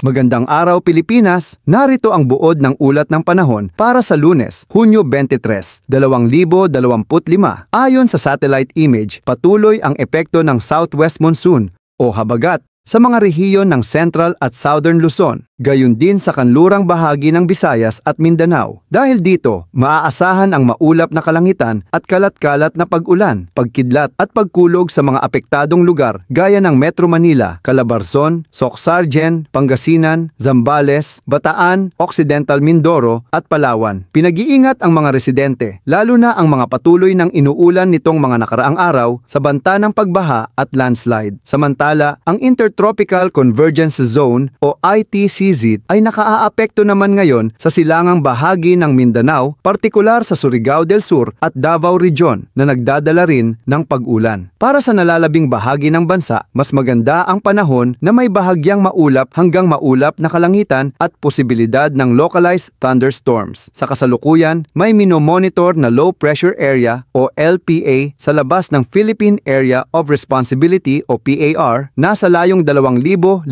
Magandang araw Pilipinas, narito ang buod ng ulat ng panahon para sa Lunes, Hunyo 23, 2025. Ayon sa satellite image, patuloy ang epekto ng southwest monsoon o habagat sa mga rehiyon ng Central at Southern Luzon, gayon din sa kanlurang bahagi ng Visayas at Mindanao. Dahil dito, maaasahan ang maulap na kalangitan at kalat-kalat na pag-ulan, pagkidlat at pagkulog sa mga apektadong lugar gaya ng Metro Manila, Calabarzon, Soc-Sargen, Pangasinan, Zambales, Bataan, Occidental Mindoro at Palawan. Pinag-iingat ang mga residente, lalo na ang mga patuloy ng inuulan nitong mga nakaraang araw sa banta ng pagbaha at landslide. Samantala, ang Intertropical Convergence Zone o ITCZ ay nakaaapekto naman ngayon sa silangang bahagi ng Mindanao, partikular sa Surigao del Sur at Davao Region na nagdadala rin ng pag-ulan. Para sa nalalabing bahagi ng bansa, mas maganda ang panahon na may bahagyang maulap hanggang maulap na kalangitan at posibilidad ng localized thunderstorms. Sa kasalukuyan, may minomonitor na low pressure area o LPA sa labas ng Philippine Area of Responsibility o PAR na sa layong 2,500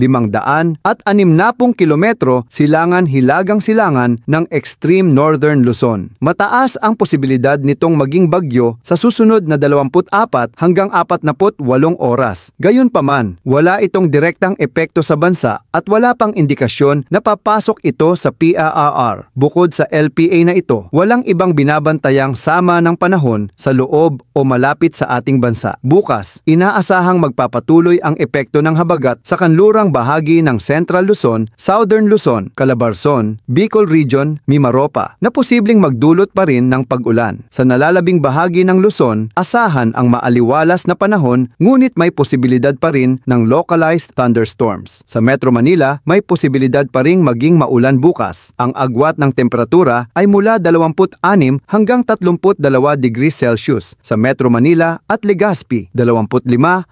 at 60 kilometro silangan-hilagang silangan ng extreme northern Luzon. Mataas ang posibilidad nitong maging bagyo sa susunod na 24 hanggang 48 oras. Gayunpaman, wala itong direktang epekto sa bansa at wala pang indikasyon na papasok ito sa PAR. Bukod sa LPA na ito, walang ibang binabantayang sama ng panahon sa loob o malapit sa ating bansa. Bukas, inaasahang magpapatuloy ang epekto ng habagat sa kanlurang bahagi ng Central Luzon, Southern Luzon, Calabarzon, Bicol Region, Mimaropa na posibleng magdulot pa rin ng pag-ulan. Sa nalalabing bahagi ng Luzon, asahan ang maaliwalas na panahon ngunit may posibilidad pa rin ng localized thunderstorms. Sa Metro Manila, may posibilidad pa ring maging maulan bukas. Ang agwat ng temperatura ay mula 26 hanggang 32 degrees Celsius sa Metro Manila at Legazpi, 25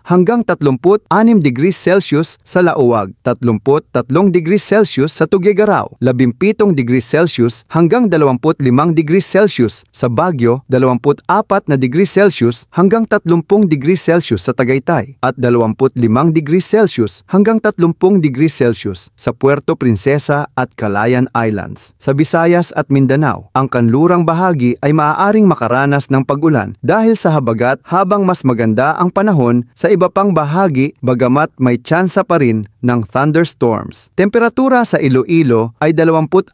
hanggang 36 degrees Celsius sa Lauag, 33 degrees Celsius sa Tuguegarao, 17 degrees Celsius hanggang 25 degrees Celsius sa Baguio, 24 na degrees Celsius hanggang 30 degrees Celsius sa Tagaytay, at 25 degrees Celsius hanggang 30 degrees Celsius sa Puerto Princesa at Calayan Islands. Sa Visayas at Mindanao, ang kanlurang bahagi ay maaaring makaranas ng pag-ulan dahil sa habagat habang mas maganda ang panahon sa iba pang bahagi bagamat may tsansa pa rin ng thunderstorms. Temperatura sa Iloilo ay 26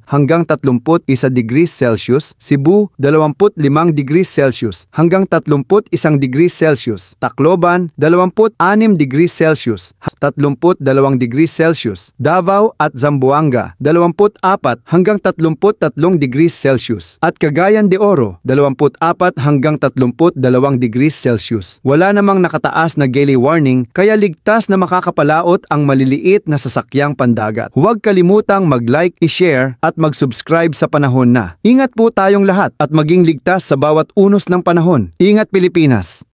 hanggang 31 degrees Celsius, Cebu 25 degrees Celsius hanggang 31 degrees Celsius, Tacloban 26 degrees Celsius, 32 degrees Celsius, Davao at Zamboanga 24 hanggang 33 degrees Celsius, at Cagayan de Oro 24 hanggang 32 degrees Celsius. Wala namang nakataas na gale warning kaya ligtas na makakapalaot ang maliliit na sasakyang pandagat. Huwag kalimutang mag-like, i-share at mag-subscribe sa panahon na. Ingat po tayong lahat at maging ligtas sa bawat unos ng panahon. Ingat Pilipinas!